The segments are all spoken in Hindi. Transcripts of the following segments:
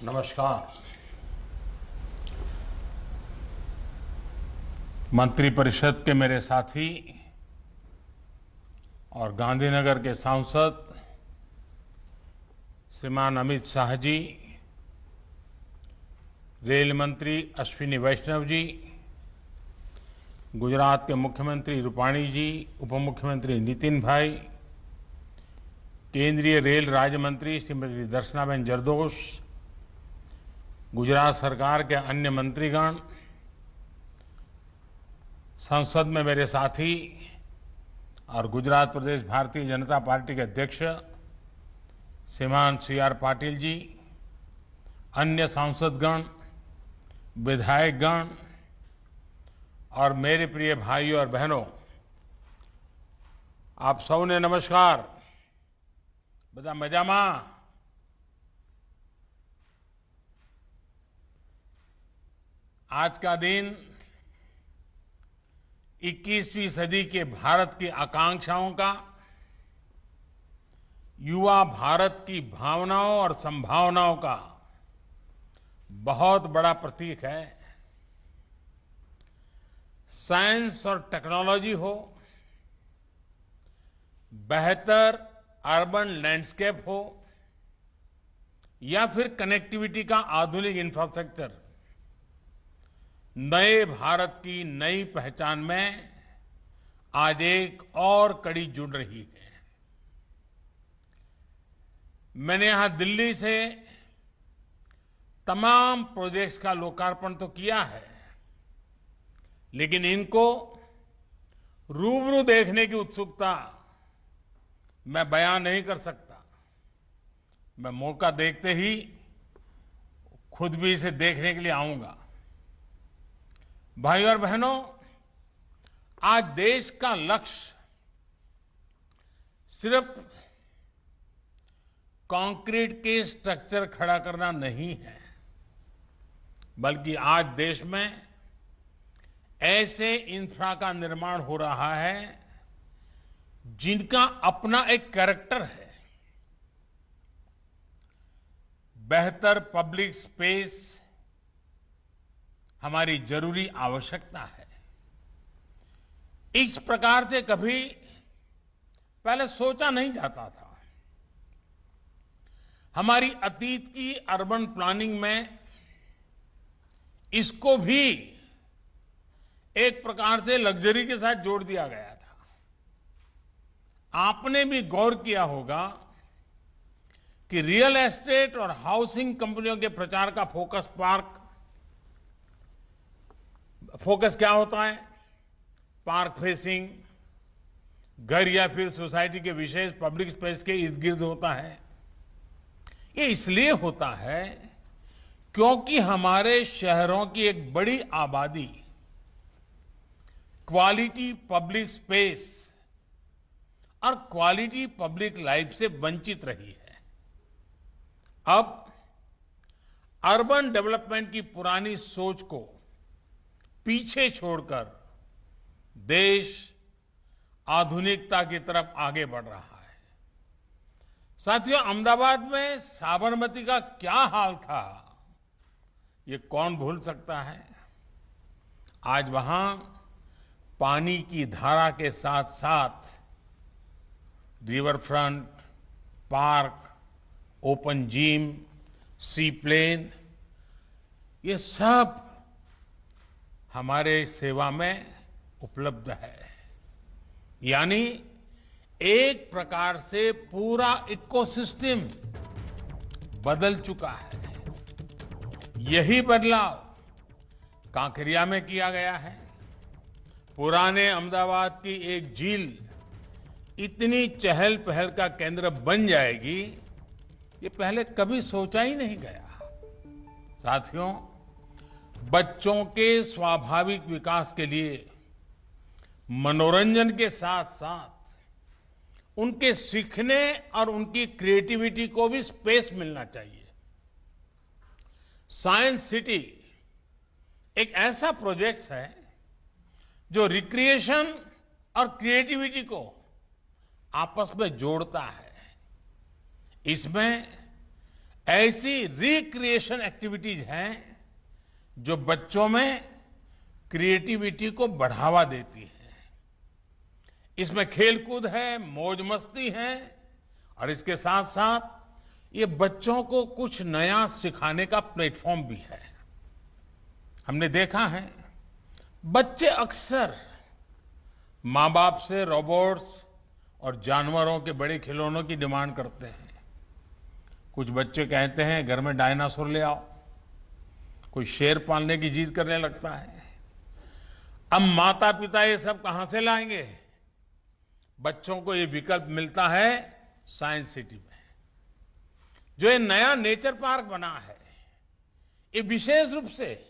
नमस्कार। मंत्रिपरिषद के मेरे साथी और गांधीनगर के सांसद श्रीमान अमित शाह जी, रेल मंत्री अश्विनी वैष्णव जी, गुजरात के मुख्यमंत्री रूपाणी जी, उप मुख्यमंत्री नितिन भाई, केंद्रीय रेल राज्य मंत्री श्रीमती दर्शनाबेन जरदोश, गुजरात सरकार के अन्य मंत्रीगण, संसद में मेरे साथी और गुजरात प्रदेश भारतीय जनता पार्टी के अध्यक्ष श्रीमान सी.आर. पाटिल जी, अन्य सांसदगण, विधायकगण और मेरे प्रिय भाइयों और बहनों, आप सबने नमस्कार। બધા મજામાં? आज का दिन 21वीं सदी के भारत की आकांक्षाओं का, युवा भारत की भावनाओं और संभावनाओं का बहुत बड़ा प्रतीक है। साइंस और टेक्नोलॉजी हो, बेहतर अर्बन लैंडस्केप हो या फिर कनेक्टिविटी का आधुनिक इंफ्रास्ट्रक्चर, नए भारत की नई पहचान में आज एक और कड़ी जुड़ रही है। मैंने यहां दिल्ली से तमाम प्रोजेक्ट्स का लोकार्पण तो किया है, लेकिन इनको रूबरू देखने की उत्सुकता मैं बयान नहीं कर सकता। मैं मौका देखते ही खुद भी इसे देखने के लिए आऊंगा। भाइयों और बहनों, आज देश का लक्ष्य सिर्फ कंक्रीट के स्ट्रक्चर खड़ा करना नहीं है, बल्कि आज देश में ऐसे इंफ्रा का निर्माण हो रहा है जिनका अपना एक कैरेक्टर है। बेहतर पब्लिक स्पेस हमारी जरूरी आवश्यकता है। इस प्रकार से कभी पहले सोचा नहीं जाता था। हमारी अतीत की अर्बन प्लानिंग में इसको भी एक प्रकार से लग्जरी के साथ जोड़ दिया गया था। आपने भी गौर किया होगा कि रियल एस्टेट और हाउसिंग कंपनियों के प्रचार का फोकस क्या होता है? पार्क फेसिंग, घर या फिर सोसाइटी के विशेष पब्लिक स्पेस के इर्द गिर्द होता है। ये इसलिए होता है क्योंकि हमारे शहरों की एक बड़ी आबादी क्वालिटी पब्लिक स्पेस और क्वालिटी पब्लिक लाइफ से वंचित रही है। अब अर्बन डेवलपमेंट की पुरानी सोच को पीछे छोड़कर देश आधुनिकता की तरफ आगे बढ़ रहा है। साथियों, अहमदाबाद में साबरमती का क्या हाल था, ये कौन भूल सकता है। आज वहां पानी की धारा के साथ साथ riverfront, park, open gym, seaplane, ये सब हमारे सेवा में उपलब्ध है। यानी एक प्रकार से पूरा इकोसिस्टम बदल चुका है। यही बदलाव कांकरिया में किया गया है। पुराने अहमदाबाद की एक झील इतनी चहल पहल का केंद्र बन जाएगी, ये पहले कभी सोचा ही नहीं गया। साथियों, बच्चों के स्वाभाविक विकास के लिए मनोरंजन के साथ साथ उनके सीखने और उनकी क्रिएटिविटी को भी स्पेस मिलना चाहिए। साइंस सिटी एक ऐसा प्रोजेक्ट है जो रिक्रिएशन और क्रिएटिविटी को आपस में जोड़ता है। इसमें ऐसी रिक्रिएशन एक्टिविटीज हैं जो बच्चों में क्रिएटिविटी को बढ़ावा देती है। इसमें खेलकूद है, मौज मस्ती है और इसके साथ साथ ये बच्चों को कुछ नया सिखाने का प्लेटफॉर्म भी है। हमने देखा है बच्चे अक्सर मां बाप से रोबोट्स और जानवरों के बड़े खिलौनों की डिमांड करते हैं। कुछ बच्चे कहते हैं घर में डायनासोर ले आओ, कोई शेर पालने की जिद करने लगता है। अब माता पिता ये सब कहां से लाएंगे? बच्चों को ये विकल्प मिलता है साइंस सिटी में। जो ये नया नेचर पार्क बना है, ये विशेष रूप से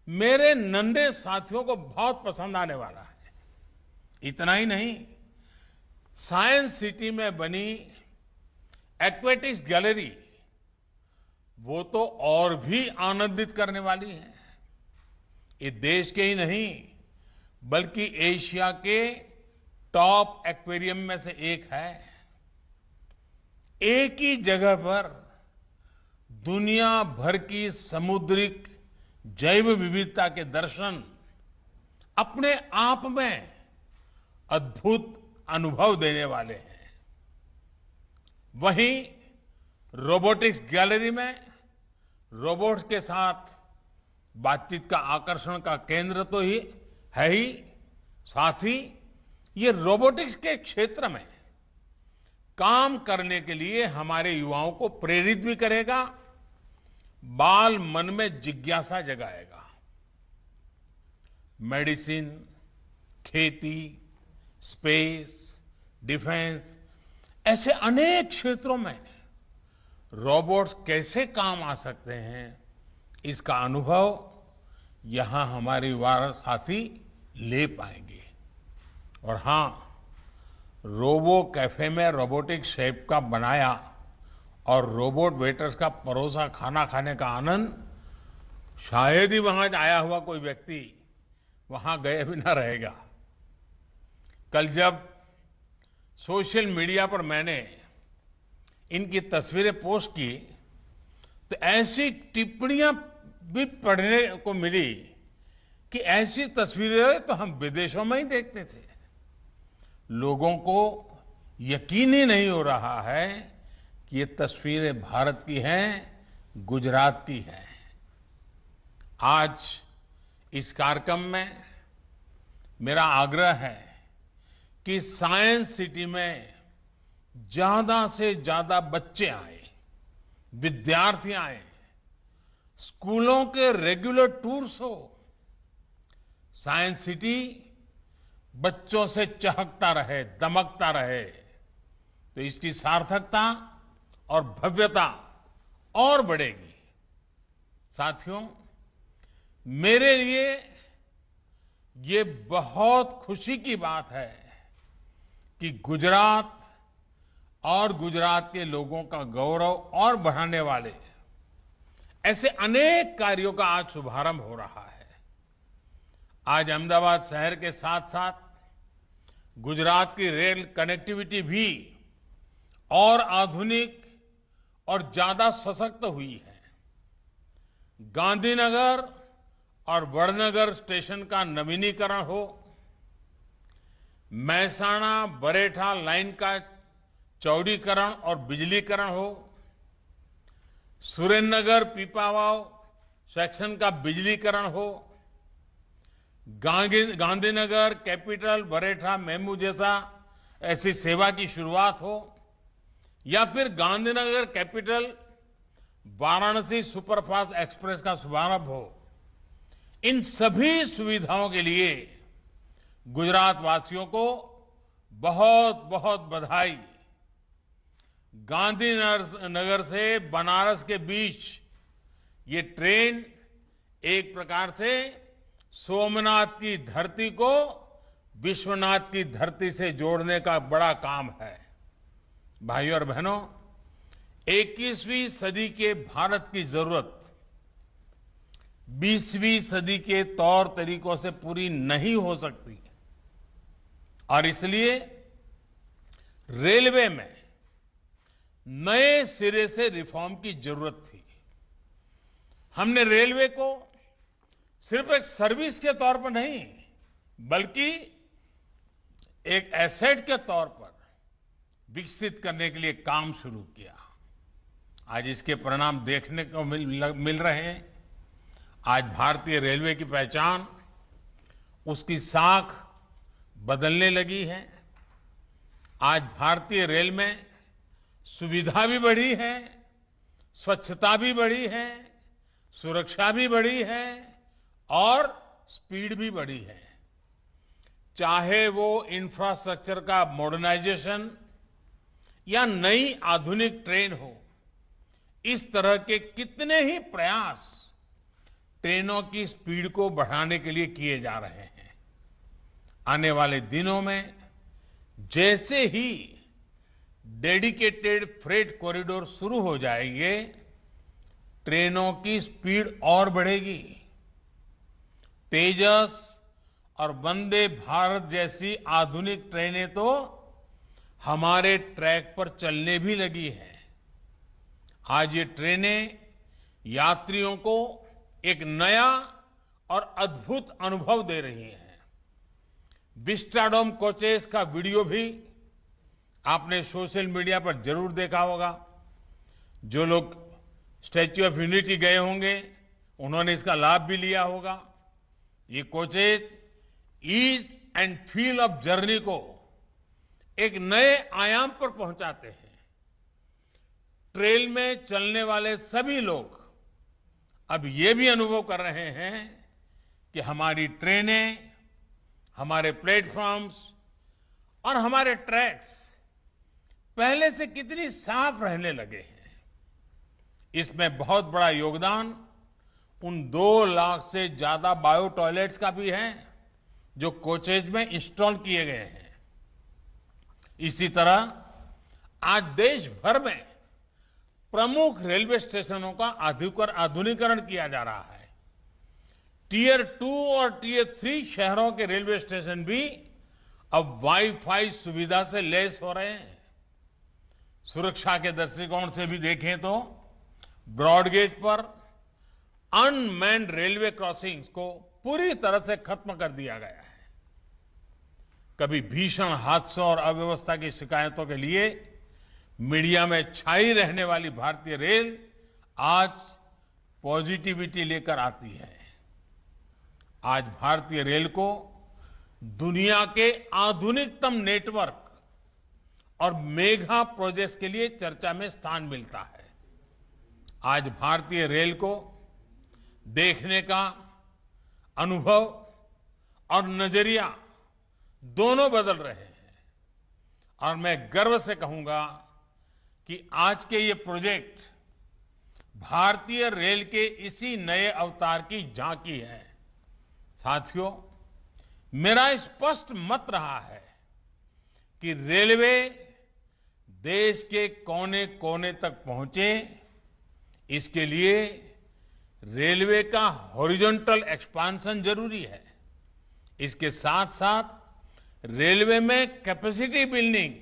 मेरे नन्हे साथियों को बहुत पसंद आने वाला है। इतना ही नहीं, साइंस सिटी में बनी एक्वेटिक्स गैलरी वो तो और भी आनंदित करने वाली है। ये देश के ही नहीं बल्कि एशिया के टॉप एक्वेरियम में से एक है। एक ही जगह पर दुनिया भर की समुद्रिक जैव विविधता के दर्शन अपने आप में अद्भुत अनुभव देने वाले हैं। वहीं रोबोटिक्स गैलरी में रोबोट्स के साथ बातचीत का आकर्षण का केंद्र तो ही है ही, साथ ही ये रोबोटिक्स के क्षेत्र में काम करने के लिए हमारे युवाओं को प्रेरित भी करेगा, बाल मन में जिज्ञासा जगाएगा। मेडिसिन, खेती, स्पेस, डिफेंस ऐसे अनेक क्षेत्रों में रोबोट्स कैसे काम आ सकते हैं, इसका अनुभव यहां हमारे युवा साथी ले पाएंगे। और हां, रोबो कैफे में रोबोटिक शेफ का बनाया और रोबोट वेटर्स का परोसा खाना खाने का आनंद शायद ही वहां आया हुआ कोई व्यक्ति वहां गए बिना रहेगा। कल जब सोशल मीडिया पर मैंने इनकी तस्वीरें पोस्ट की तो ऐसी टिप्पणियां भी पढ़ने को मिली कि ऐसी तस्वीरें तो हम विदेशों में ही देखते थे। लोगों को यकीन ही नहीं हो रहा है कि ये तस्वीरें भारत की हैं, गुजरात की हैं। आज इस कार्यक्रम में मेरा आग्रह है कि साइंस सिटी में ज्यादा से ज्यादा बच्चे आए, विद्यार्थी आए, स्कूलों के रेगुलर टूर्स हो। साइंस सिटी बच्चों से चहकता रहे, दमकता रहे, तो इसकी सार्थकता और भव्यता और बढ़ेगी। साथियों, मेरे लिए ये बहुत खुशी की बात है कि गुजरात और गुजरात के लोगों का गौरव और बढ़ाने वाले ऐसे अनेक कार्यों का आज शुभारंभ हो रहा है। आज अहमदाबाद शहर के साथ साथ गुजरात की रेल कनेक्टिविटी भी और आधुनिक और ज्यादा सशक्त हुई है। गांधीनगर और वडनगर स्टेशन का नवीनीकरण हो, महसाणा बरेठा लाइन का चौड़ीकरण और बिजलीकरण हो, सुरेंद्रनगर पीपावाव सेक्शन का बिजलीकरण हो, गांधीनगर कैपिटल बरेठा मेमू जैसा ऐसी सेवा की शुरुआत हो, या फिर Gandhinagar capital Varanasi superfast express का शुभारंभ हो, इन सभी सुविधाओं के लिए गुजरात वासियों को बहुत बहुत बधाई। गांधीनगर से बनारस के बीच ये ट्रेन एक प्रकार से सोमनाथ की धरती को विश्वनाथ की धरती से जोड़ने का बड़ा काम है। भाइयों और बहनों, 21वीं सदी के भारत की जरूरत 20वीं सदी के तौर तरीकों से पूरी नहीं हो सकती और इसलिए रेलवे में नए सिरे से रिफॉर्म की जरूरत थी। हमने रेलवे को सिर्फ एक सर्विस के तौर पर नहीं, बल्कि एक एसेट के तौर पर विकसित करने के लिए काम शुरू किया। आज इसके परिणाम देखने को मिल रहे हैं। आज भारतीय रेलवे की पहचान, उसकी साख बदलने लगी है। आज भारतीय रेल में सुविधा भी बढ़ी है, स्वच्छता भी बढ़ी है, सुरक्षा भी बढ़ी है और स्पीड भी बढ़ी है। चाहे वो इंफ्रास्ट्रक्चर का मॉडर्नाइजेशन या नई आधुनिक ट्रेन हो, इस तरह के कितने ही प्रयास ट्रेनों की स्पीड को बढ़ाने के लिए किए जा रहे हैं। आने वाले दिनों में जैसे ही डेडिकेटेड फ्रेट कॉरिडोर शुरू हो जाएंगे, ट्रेनों की स्पीड और बढ़ेगी। तेजस और वंदे भारत जैसी आधुनिक ट्रेनें तो हमारे ट्रैक पर चलने भी लगी हैं। आज ये ट्रेनें यात्रियों को एक नया और अद्भुत अनुभव दे रही हैं। विस्टाडोम कोचेस का वीडियो भी आपने सोशल मीडिया पर जरूर देखा होगा। जो लोग स्टैच्यू ऑफ यूनिटी गए होंगे, उन्होंने इसका लाभ भी लिया होगा। ये coaches ease and feel of journey को एक नए आयाम पर पहुंचाते हैं। ट्रेन में चलने वाले सभी लोग अब ये भी अनुभव कर रहे हैं कि हमारी ट्रेनें, हमारे प्लेटफॉर्म्स और हमारे ट्रैक्स पहले से कितनी साफ रहने लगे हैं। इसमें बहुत बड़ा योगदान उन 2 लाख से ज्यादा बायो टॉयलेट्स का भी है जो कोचेज में इंस्टॉल किए गए हैं। इसी तरह आज देश भर में प्रमुख रेलवे स्टेशनों का आधुनिकीकरण किया जा रहा है। टियर 2 और टियर 3 शहरों के रेलवे स्टेशन भी अब वाईफाई सुविधा से लैस हो रहे हैं। सुरक्षा के दृष्टिकोण से भी देखें तो ब्रॉडगेज पर अनमैन्ड रेलवे क्रॉसिंग्स को पूरी तरह से खत्म कर दिया गया है। कभी भीषण हादसों और अव्यवस्था की शिकायतों के लिए मीडिया में छाई रहने वाली भारतीय रेल आज पॉजिटिविटी लेकर आती है। आज भारतीय रेल को दुनिया के आधुनिकतम नेटवर्क और मेगा प्रोजेक्ट्स के लिए चर्चा में स्थान मिलता है। आज भारतीय रेल को देखने का अनुभव और नजरिया दोनों बदल रहे हैं और मैं गर्व से कहूंगा कि आज के ये प्रोजेक्ट भारतीय रेल के इसी नए अवतार की झांकी है। साथियों, मेरा स्पष्ट मत रहा है कि रेलवे देश के कोने कोने तक पहुंचे, इसके लिए रेलवे का हॉरिजॉन्टल एक्सपांशन जरूरी है। इसके साथ साथ रेलवे में कैपेसिटी बिल्डिंग,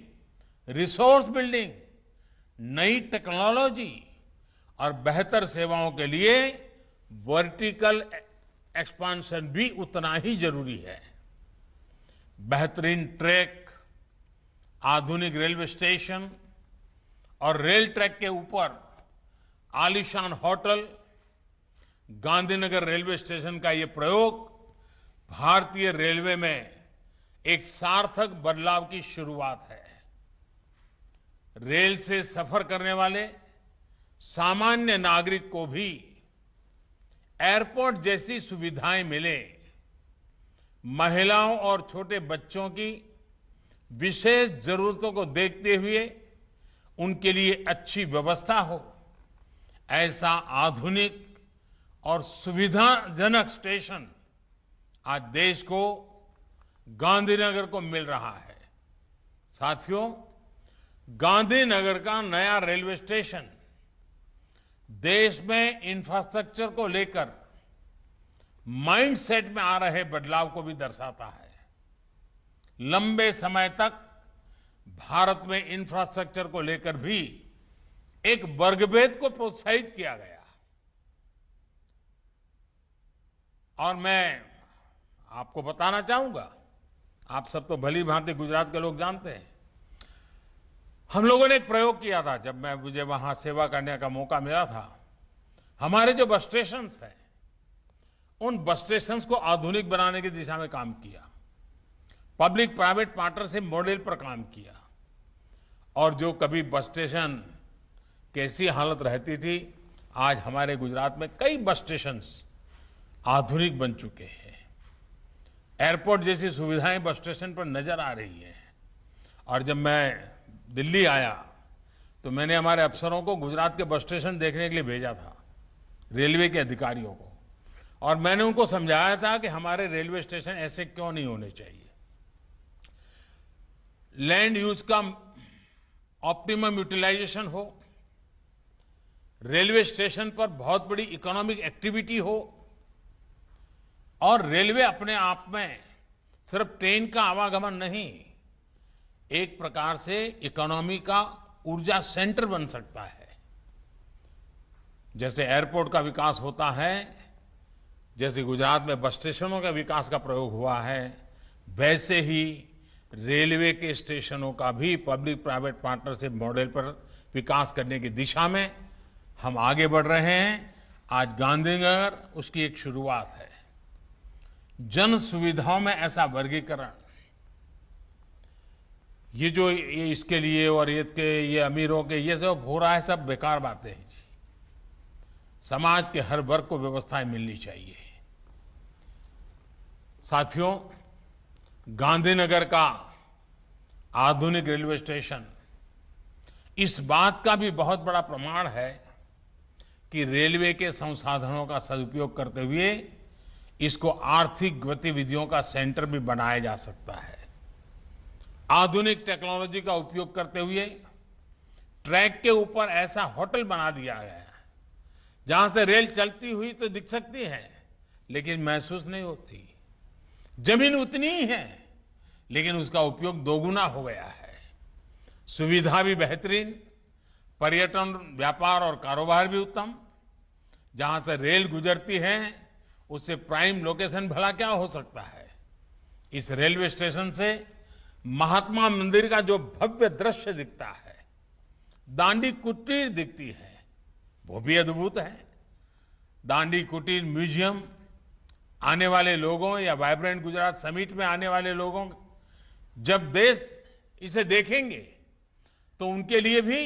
रिसोर्स बिल्डिंग, नई टेक्नोलॉजी और बेहतर सेवाओं के लिए वर्टिकल एक्सपांशन भी उतना ही जरूरी है। बेहतरीन ट्रैक, आधुनिक रेलवे स्टेशन और रेल ट्रैक के ऊपर आलीशान होटल, गांधीनगर रेलवे स्टेशन का ये प्रयोग भारतीय रेलवे में एक सार्थक बदलाव की शुरुआत है। रेल से सफर करने वाले सामान्य नागरिक को भी एयरपोर्ट जैसी सुविधाएं मिले, महिलाओं और छोटे बच्चों की विशेष जरूरतों को देखते हुए उनके लिए अच्छी व्यवस्था हो, ऐसा आधुनिक और सुविधाजनक स्टेशन आज देश को गांधीनगर को मिल रहा है। साथियों, गांधीनगर का नया रेलवे स्टेशन देश में इंफ्रास्ट्रक्चर को लेकर माइंडसेट में आ रहे बदलाव को भी दर्शाता है। लंबे समय तक भारत में इंफ्रास्ट्रक्चर को लेकर भी एक वर्गभेद को प्रोत्साहित किया गया। और मैं आपको बताना चाहूंगा, आप सब तो भली भांति गुजरात के लोग जानते हैं, हम लोगों ने एक प्रयोग किया था जब मुझे वहां सेवा करने का मौका मिला था। हमारे जो बस स्टेशन हैं, उन बस स्टेशन को आधुनिक बनाने की दिशा में काम किया, पब्लिक प्राइवेट पार्टनरशिप मॉडल पर काम किया। और जो कभी बस स्टेशन कैसी हालत रहती थी, आज हमारे गुजरात में कई बस स्टेशन आधुनिक बन चुके हैं। एयरपोर्ट जैसी सुविधाएं बस स्टेशन पर नजर आ रही हैं। और जब मैं दिल्ली आया तो मैंने हमारे अफसरों को गुजरात के बस स्टेशन देखने के लिए भेजा था, रेलवे के अधिकारियों को, और मैंने उनको समझाया था कि हमारे रेलवे स्टेशन ऐसे क्यों नहीं होने चाहिए। लैंड यूज का ऑप्टिमम यूटिलाइजेशन हो, रेलवे स्टेशन पर बहुत बड़ी इकोनॉमिक एक्टिविटी हो, और रेलवे अपने आप में सिर्फ ट्रेन का आवागमन नहीं, एक प्रकार से इकोनॉमी का ऊर्जा सेंटर बन सकता है। जैसे एयरपोर्ट का विकास होता है, जैसे गुजरात में बस स्टेशनों का विकास का प्रयोग हुआ है, वैसे ही रेलवे के स्टेशनों का भी पब्लिक प्राइवेट पार्टनरशिप मॉडल पर विकास करने की दिशा में हम आगे बढ़ रहे हैं। आज गांधीनगर उसकी एक शुरुआत है। जन सुविधाओं में ऐसा वर्गीकरण, ये जो ये इसके लिए और ये अमीरों के ये सब हो रहा है, सब बेकार बातें हैं जी। समाज के हर वर्ग को व्यवस्थाएं मिलनी चाहिए। साथियों, गांधीनगर का आधुनिक रेलवे स्टेशन इस बात का भी बहुत बड़ा प्रमाण है कि रेलवे के संसाधनों का सदुपयोग करते हुए इसको आर्थिक गतिविधियों का सेंटर भी बनाया जा सकता है। आधुनिक टेक्नोलॉजी का उपयोग करते हुए ट्रैक के ऊपर ऐसा होटल बना दिया गया है जहां से रेल चलती हुई तो दिख सकती है, लेकिन महसूस नहीं होती। जमीन उतनी ही है, लेकिन उसका उपयोग दोगुना हो गया है। सुविधा भी बेहतरीन, पर्यटन, व्यापार और कारोबार भी उत्तम। जहां से रेल गुजरती है उससे प्राइम लोकेशन भला क्या हो सकता है। इस रेलवे स्टेशन से महात्मा मंदिर का जो भव्य दृश्य दिखता है, दांडी कुटीर दिखती है, वो भी अद्भुत है। दांडी कुटीर म्यूजियम आने वाले लोगों या वाइब्रेंट गुजरात समिट में आने वाले लोगों जब देश इसे देखेंगे तो उनके लिए भी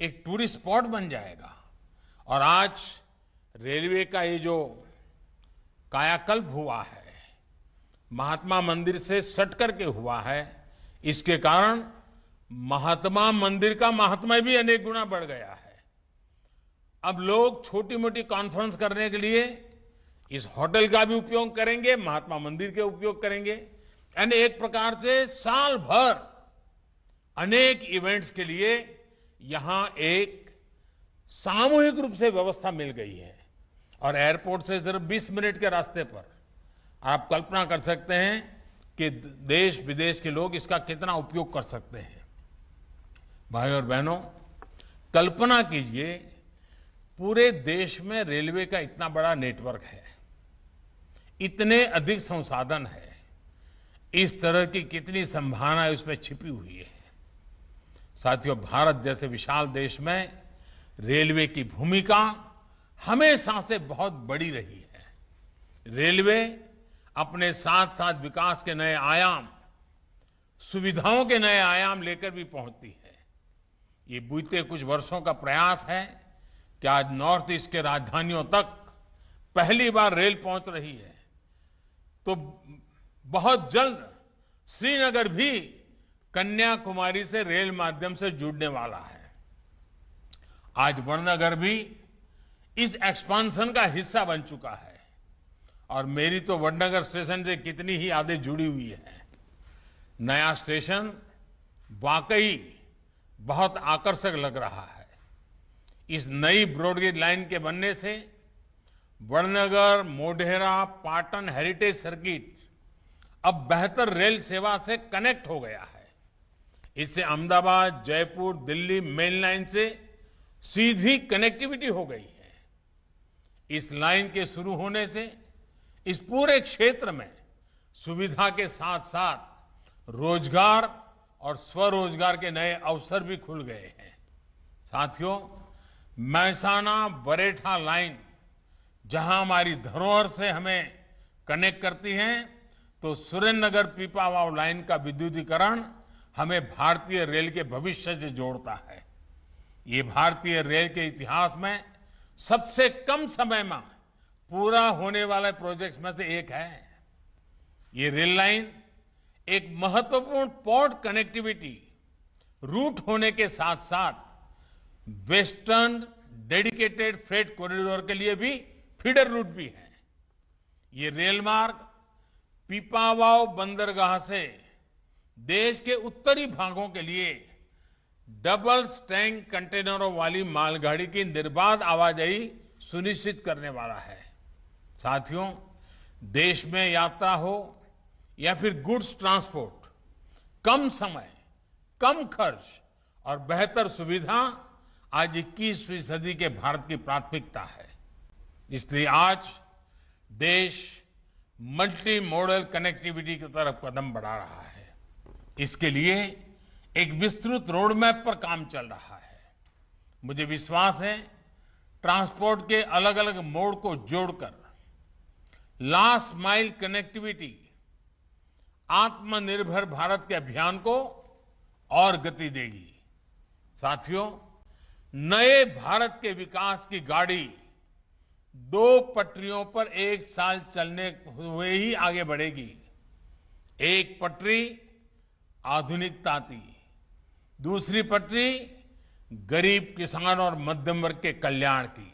एक टूरिस्ट स्पॉट बन जाएगा। और आज रेलवे का ये जो कायाकल्प हुआ है, महात्मा मंदिर से सट करके हुआ है, इसके कारण महात्मा मंदिर का महात्मा भी अनेक गुना बढ़ गया है। अब लोग छोटी मोटी कॉन्फ्रेंस करने के लिए इस होटल का भी उपयोग करेंगे, महात्मा मंदिर के उपयोग करेंगे, यानी एक प्रकार से साल भर अनेक इवेंट्स के लिए यहां एक सामूहिक रूप से व्यवस्था मिल गई है। और एयरपोर्ट से सिर्फ 20 मिनट के रास्ते पर आप कल्पना कर सकते हैं कि देश विदेश के लोग इसका कितना उपयोग कर सकते हैं। भाई और बहनों, कल्पना कीजिए पूरे देश में रेलवे का इतना बड़ा नेटवर्क है, इतने अधिक संसाधन है, इस तरह की कितनी संभावनाएं उसमें छिपी हुई है। साथियों, भारत जैसे विशाल देश में रेलवे की भूमिका हमेशा से बहुत बड़ी रही है। रेलवे अपने साथ साथ विकास के नए आयाम, सुविधाओं के नए आयाम लेकर भी पहुंचती है। ये बीते कुछ वर्षों का प्रयास है कि आज नॉर्थ ईस्ट के राजधानियों तक पहली बार रेल पहुंच रही है। तो बहुत जल्द श्रीनगर भी कन्याकुमारी से रेल माध्यम से जुड़ने वाला है। आज वडनगर भी इस एक्सपांशन का हिस्सा बन चुका है। और मेरी तो वडनगर स्टेशन से कितनी ही यादें जुड़ी हुई है। नया स्टेशन वाकई बहुत आकर्षक लग रहा है। इस नई ब्रॉडगेज लाइन के बनने से वडनगर, मोढेरा, पाटन हेरिटेज सर्किट अब बेहतर रेल सेवा से कनेक्ट हो गया है। इससे अहमदाबाद, जयपुर, दिल्ली मेन लाइन से सीधी कनेक्टिविटी हो गई है। इस लाइन के शुरू होने से इस पूरे क्षेत्र में सुविधा के साथ साथ रोजगार और स्वरोजगार के नए अवसर भी खुल गए हैं। साथियों, महसाना बरेठा लाइन जहां हमारी धरोहर से हमें कनेक्ट करती है, तो सुरेंद्रनगर पीपावाव लाइन का विद्युतीकरण हमें भारतीय रेल के भविष्य से जोड़ता है। ये भारतीय रेल के इतिहास में सबसे कम समय में पूरा होने वाले प्रोजेक्ट्स में से एक है। ये रेल लाइन एक महत्वपूर्ण पोर्ट कनेक्टिविटी रूट होने के साथ साथ वेस्टर्न डेडिकेटेड फ्रेट कॉरिडोर के लिए भी फीडर रूट भी है। ये रेल मार्ग पीपावाव बंदरगाह से देश के उत्तरी भागों के लिए डबल स्टैंक कंटेनरों वाली मालगाड़ी की निर्बाध आवाजाही सुनिश्चित करने वाला है। साथियों, देश में यात्रा हो या फिर गुड्स ट्रांसपोर्ट, कम समय, कम खर्च और बेहतर सुविधा आज 21वीं सदी के भारत की प्राथमिकता है। इसलिए आज देश मल्टी मॉडल कनेक्टिविटी की तरफ कदम बढ़ा रहा है। इसके लिए एक विस्तृत रोड मैप पर काम चल रहा है। मुझे विश्वास है ट्रांसपोर्ट के अलग अलग मोड को जोड़कर लास्ट माइल कनेक्टिविटी आत्मनिर्भर भारत के अभियान को और गति देगी। साथियों, नए भारत के विकास की गाड़ी 2 पटरियों पर एक साल चलने हुए ही आगे बढ़ेगी। एक पटरी आधुनिकता की, दूसरी पटरी गरीब किसान और मध्यम वर्ग के कल्याण की।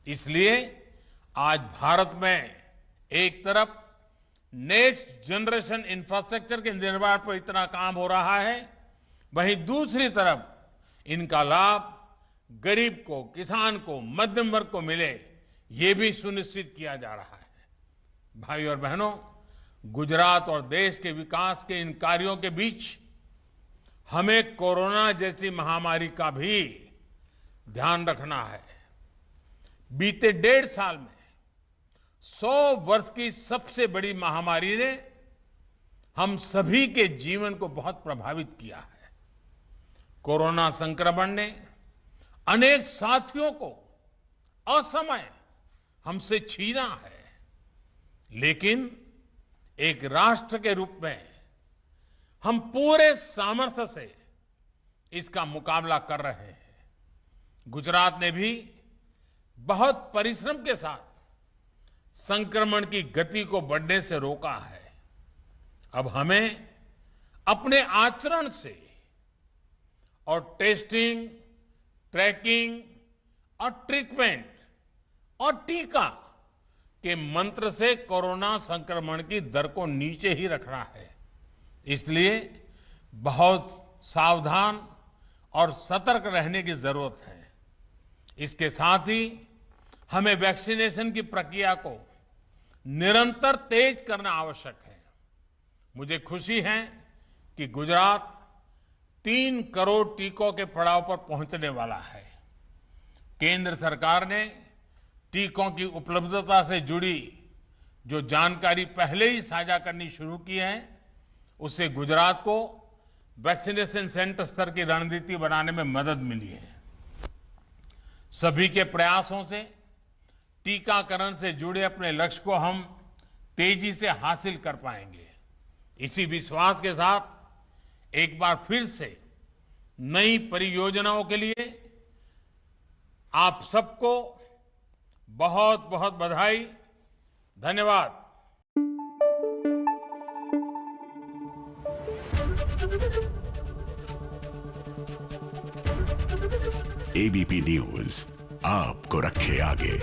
इसलिए आज भारत में एक तरफ नेक्स्ट जनरेशन इंफ्रास्ट्रक्चर के निर्माण पर इतना काम हो रहा है, वहीं दूसरी तरफ इनका लाभ गरीब को, किसान को, मध्यम वर्ग को मिले, ये भी सुनिश्चित किया जा रहा है। भाई और बहनों, गुजरात और देश के विकास के इन कार्यों के बीच हमें कोरोना जैसी महामारी का भी ध्यान रखना है। बीते 1.5 साल में 100 वर्ष की सबसे बड़ी महामारी ने हम सभी के जीवन को बहुत प्रभावित किया है। कोरोना संक्रमण ने अनेक साथियों को असमय हमसे छीना है, लेकिन एक राष्ट्र के रूप में हम पूरे सामर्थ्य से इसका मुकाबला कर रहे हैं। गुजरात ने भी बहुत परिश्रम के साथ संक्रमण की गति को बढ़ने से रोका है। अब हमें अपने आचरण से और टेस्टिंग, ट्रैकिंग और ट्रीटमेंट और टीका के मंत्र से कोरोना संक्रमण की दर को नीचे ही रखना है। इसलिए बहुत सावधान और सतर्क रहने की जरूरत है। इसके साथ ही हमें वैक्सीनेशन की प्रक्रिया को निरंतर तेज करना आवश्यक है। मुझे खुशी है कि गुजरात 3 करोड़ टीकों के पड़ाव पर पहुंचने वाला है। केंद्र सरकार ने टीकों की उपलब्धता से जुड़ी जो जानकारी पहले ही साझा करनी शुरू की है, उससे गुजरात को वैक्सीनेशन सेंटर स्तर की रणनीति बनाने में मदद मिली है। सभी के प्रयासों से टीकाकरण से जुड़े अपने लक्ष्य को हम तेजी से हासिल कर पाएंगे। इसी विश्वास के साथ एक बार फिर से नई परियोजनाओं के लिए आप सबको बहुत बहुत बधाई, धन्यवाद। एबीपी न्यूज आपको रखे आगे।